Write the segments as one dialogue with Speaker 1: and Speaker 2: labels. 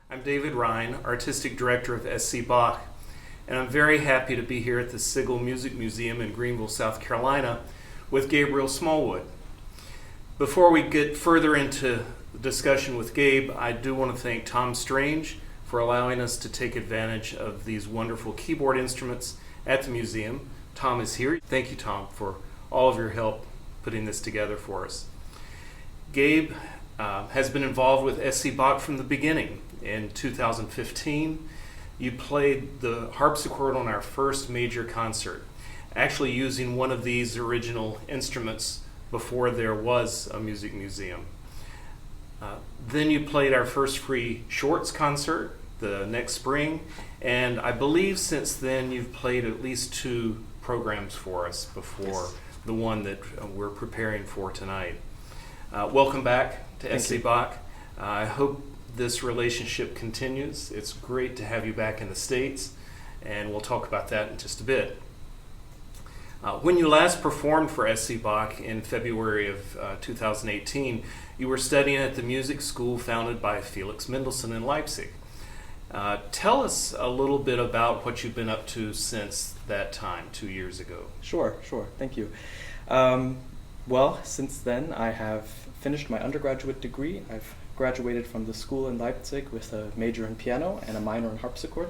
Speaker 1: I'm David Rhyne, Artistic Director of SC Bach, and I'm very happy to be here at the Sigel Music Museum in Greenville, South Carolina with Gabriel Smallwood. Before we get further into the discussion with Gabe, I do want to thank Tom Strange for allowing us to take advantage of these wonderful keyboard instruments at the museum. Tom is here. Thank you, Tom, for all of your help putting this together for us. Gabe has been involved with SC Bach from the beginning. In 2015, you played the harpsichord on our first major concert, actually using one of these original instruments before there was a music museum. Then you played our first free shorts concert the next spring, and I believe since then you've played at least 2 programs for us before
Speaker 2: Yes.
Speaker 1: the one that we're preparing for tonight. Welcome back to
Speaker 2: Thank
Speaker 1: SC
Speaker 2: you.
Speaker 1: Bach. I hope this relationship continues. It's great to have you back in the States, and we'll talk about that in just a bit. When you last performed for SC Bach in February of 2018, you were studying at the music school founded by Felix Mendelssohn in Leipzig. Tell us a little bit about what you've been up to since that time, 2 years ago.
Speaker 2: Sure. Thank you. Well, since then, I have finished my undergraduate degree. I've graduated from the school in Leipzig with a major in piano and a minor in harpsichord.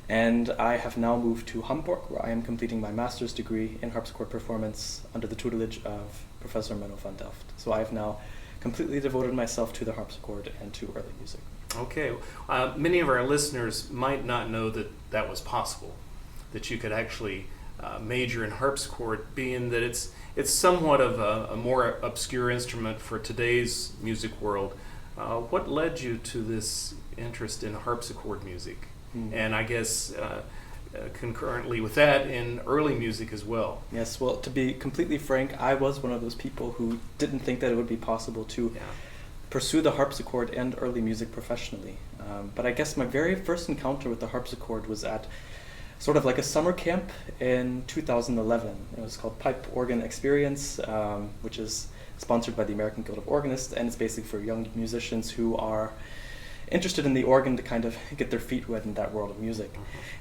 Speaker 2: And I have now moved to Hamburg, where I am completing my master's degree in harpsichord performance under the tutelage of Professor Menno van Delft. So I have now completely devoted myself to the harpsichord and to early music.
Speaker 1: Okay. Many of our listeners might not know that that was possible, that you could actually major in harpsichord, being that it's somewhat of a more obscure instrument for today's music world. What led you to this interest in harpsichord music? And I guess concurrently with that, in early music as well.
Speaker 2: Yes, well, to be completely frank, I was one of those people who didn't think that it would be possible to pursue the harpsichord and early music professionally. But I guess my very first encounter with the harpsichord was at sort of like a summer camp in 2011. It was called Pipe Organ Experience, which is sponsored by the American Guild of Organists, and it's basically for young musicians who are interested in the organ to kind of get their feet wet in that world of music.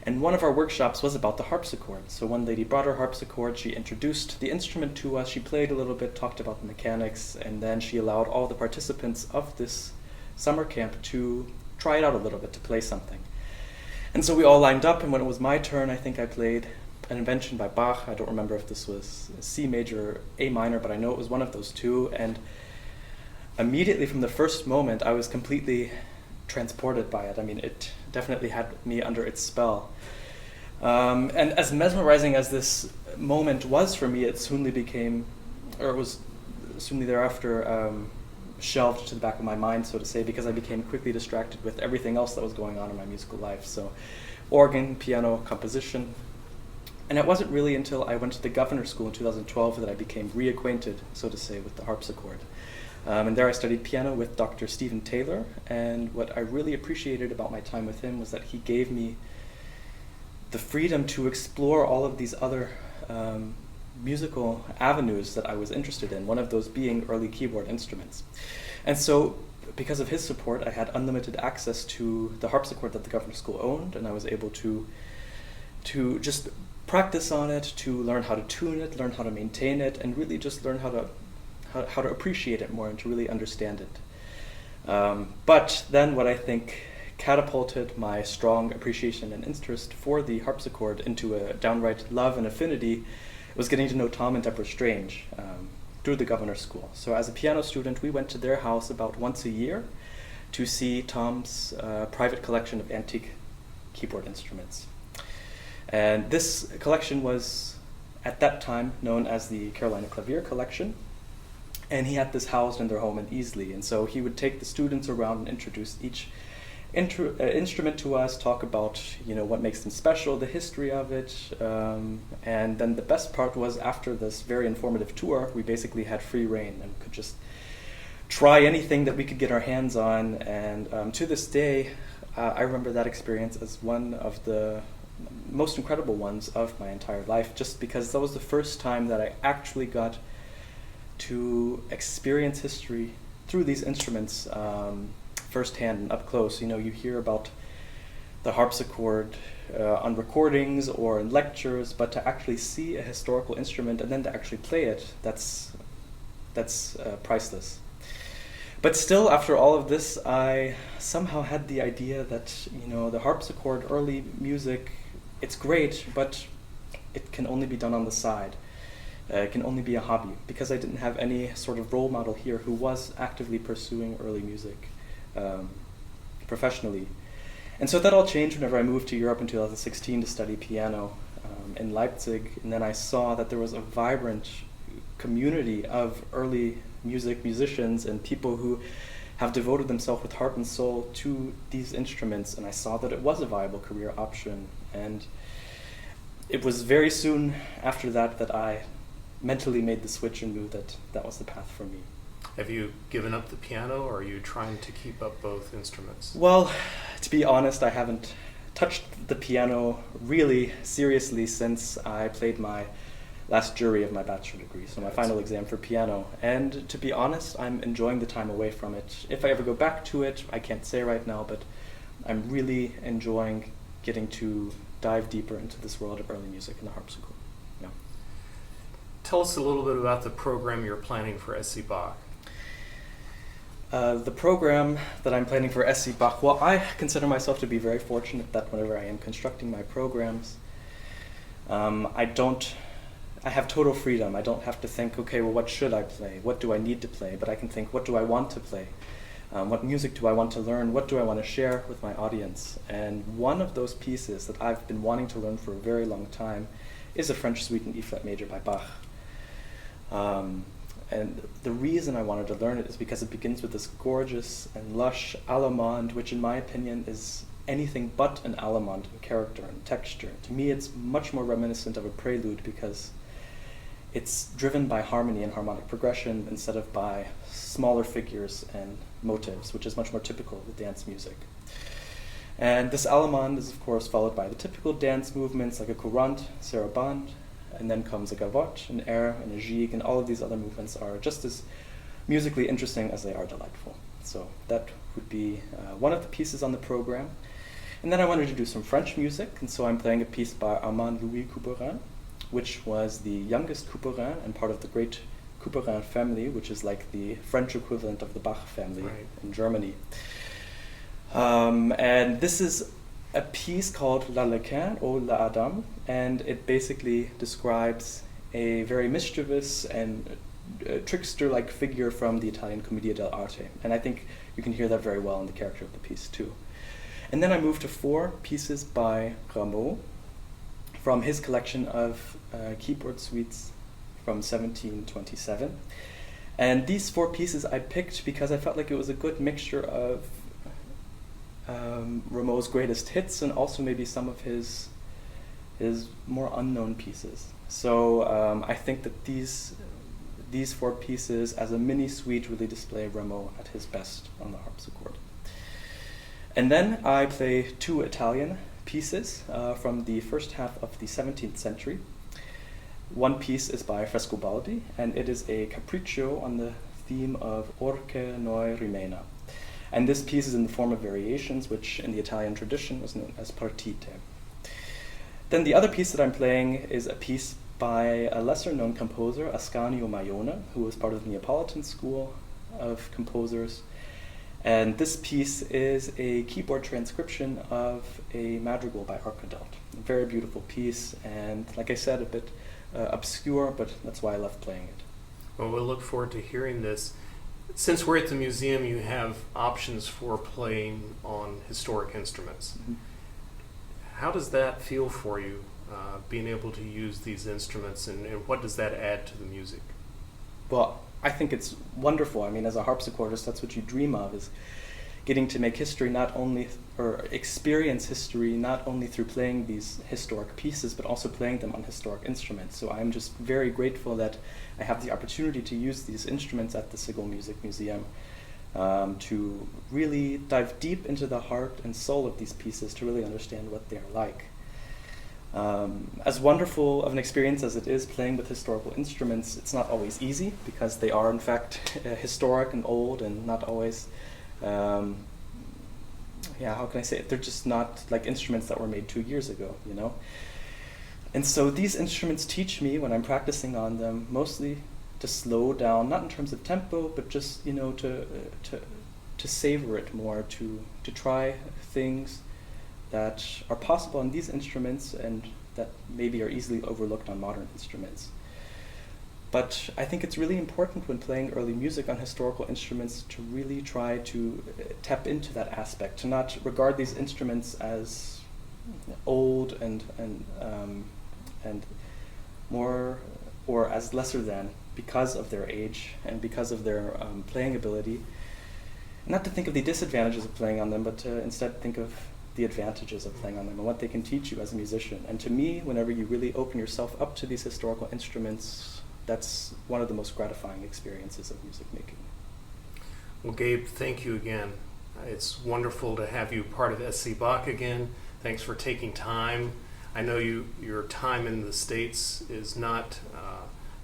Speaker 2: And one of our workshops was about the harpsichord. So one lady brought her harpsichord, she introduced the instrument to us, she played a little bit, talked about the mechanics, and then she allowed all the participants of this summer camp to try it out a little bit, to play something. And so we all lined up, and when it was my turn, I think I played an invention by Bach. I don't remember if this was C major or A minor, but I know it was one of those 2. And immediately from the first moment, I was completely transported by it. I mean, it definitely had me under its spell. And as mesmerizing as this moment was for me, it soonly became, or it was soonly thereafter shelved to the back of my mind, so to say, because I became quickly distracted with everything else that was going on in my musical life. So organ, piano, composition. And it wasn't really until I went to the Governor School in 2012 that I became reacquainted, so to say, with the harpsichord. And there I studied piano with Dr. Stephen Taylor, and what I really appreciated about my time with him was that he gave me the freedom to explore all of these other musical avenues that I was interested in, one of those being early keyboard instruments. And so, because of his support, I had unlimited access to the harpsichord that the Governor School owned, and I was able to just practice on it, to learn how to tune it, learn how to maintain it, and really just learn how to appreciate it more and to really understand it. But then what I think catapulted my strong appreciation and interest for the harpsichord into a downright love and affinity was getting to know Tom and Deborah Strange through the Governor School. So as a piano student, we went to their house about once a year to see Tom's private collection of antique keyboard instruments. And this collection was, at that time, known as the Carolina Clavier Collection. And he had this housed in their home in Easley. And so he would take the students around and introduce each instrument to us, talk about what makes them special, the history of it. And then the best part was, after this very informative tour, we basically had free reign and could just try anything that we could get our hands on. And to this day, I remember that experience as one of the most incredible ones of my entire life, just because that was the first time that I actually got to experience history through these instruments firsthand and up close. You know, you hear about the harpsichord on recordings or in lectures, but to actually see a historical instrument and then to actually play it, that's priceless. But still, after all of this, I somehow had the idea that, you know, the harpsichord, early music, it's great, but it can only be done on the side. It can only be a hobby, because I didn't have any sort of role model here who was actively pursuing early music professionally. And so that all changed whenever I moved to Europe in 2016 to study piano in Leipzig, and then I saw that there was a vibrant community of early musicians and people who have devoted themselves with heart and soul to these instruments, and I saw that it was a viable career option. And it was very soon after that that I mentally made the switch and knew that that was the path for me.
Speaker 1: Have you given up the piano, or are you trying to keep up both instruments?
Speaker 2: Well, to be honest, I haven't touched the piano really seriously since I played my last jury of my bachelor degree, so my final exam for piano. And to be honest, I'm enjoying the time away from it. If I ever go back to it, I can't say right now, but I'm really enjoying getting to dive deeper into this world of early music and the harpsichord. Yeah.
Speaker 1: Tell us a little bit about the program you're planning for SC Bach.
Speaker 2: The program that I'm planning for SC Bach, well, I consider myself to be very fortunate that whenever I am constructing my programs, I have total freedom. I don't have to think, okay, well, what should I play? What do I need to play? But I can think, what do I want to play? What music do I want to learn? What do I want to share with my audience? And one of those pieces that I've been wanting to learn for a very long time is a French Suite in E-flat major by Bach. And the reason I wanted to learn it is because it begins with this gorgeous and lush allemande, which in my opinion is anything but an allemande in character and texture. To me, it's much more reminiscent of a prelude because it's driven by harmony and harmonic progression instead of by smaller figures and motives, which is much more typical of the dance music. And this allemande is, of course, followed by the typical dance movements like a courante, sarabande, and then comes a gavotte, an air, and a gigue, and all of these other movements are just as musically interesting as they are delightful. So that would be one of the pieces on the program. And then I wanted to do some French music, and so I'm playing a piece by Armand Louis Couperin, which was the youngest Couperin and part of the great Couperin family, which is like the French equivalent of the Bach family in Germany. And this is a piece called L'Arlequin or La Adam, and it basically describes a very mischievous and trickster-like figure from the Italian Commedia dell'arte. And I think you can hear that very well in the character of the piece too. And then I moved to 4 pieces by Rameau from his collection of keyboard suites from 1727. And these 4 pieces I picked because I felt like it was a good mixture of Rameau's greatest hits and also maybe some of his more unknown pieces. So I think that these 4 pieces as a mini suite really display Rameau at his best on the harpsichord. And then I play 2 Italian pieces from the first half of the 17th century. One piece is by Frescobaldi, and it is a capriccio on the theme of Orche noi rimena. And this piece is in the form of variations, which in the Italian tradition was known as partite. Then the other piece that I'm playing is a piece by a lesser-known composer, Ascanio Maione, who was part of the Neapolitan school of composers. And this piece is a keyboard transcription of a madrigal by Arcadelt. A very beautiful piece, and like I said, a bit obscure, but that's why I love playing it.
Speaker 1: Well, we'll look forward to hearing this. Since we're at the museum, you have options for playing on historic instruments. Mm-hmm. How does that feel for you, being able to use these instruments, and what does that add to the music?
Speaker 2: Well, I think it's wonderful. I mean, as a harpsichordist, that's what you dream of, is getting to make history or experience history not only through playing these historic pieces, but also playing them on historic instruments. So I'm just very grateful that I have the opportunity to use these instruments at the Sigel Music Museum to really dive deep into the heart and soul of these pieces to really understand what they're like. As wonderful of an experience as it is playing with historical instruments, it's not always easy because they are in fact historic and old and not always how can I say it? They're just not like instruments that were made 2 years ago, you know? And so these instruments teach me, when I'm practicing on them, mostly to slow down, not in terms of tempo, but just, you know, to savor it more, to try things that are possible on these instruments and that maybe are easily overlooked on modern instruments. But I think it's really important when playing early music on historical instruments to really try to tap into that aspect, to not regard these instruments as old and more, or as lesser than, because of their age and because of their playing ability. Not to think of the disadvantages of playing on them, but to instead think of the advantages of playing on them and what they can teach you as a musician. And to me, whenever you really open yourself up to these historical instruments, that's one of the most gratifying experiences of music making.
Speaker 1: Well, Gabe, thank you again. It's wonderful to have you part of SC Bach again. Thanks for taking time. I know your time in the States is not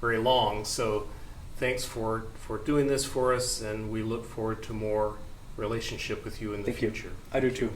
Speaker 1: very long, so thanks for doing this for us, and we look forward to more relationship with you in the future.
Speaker 2: I do too.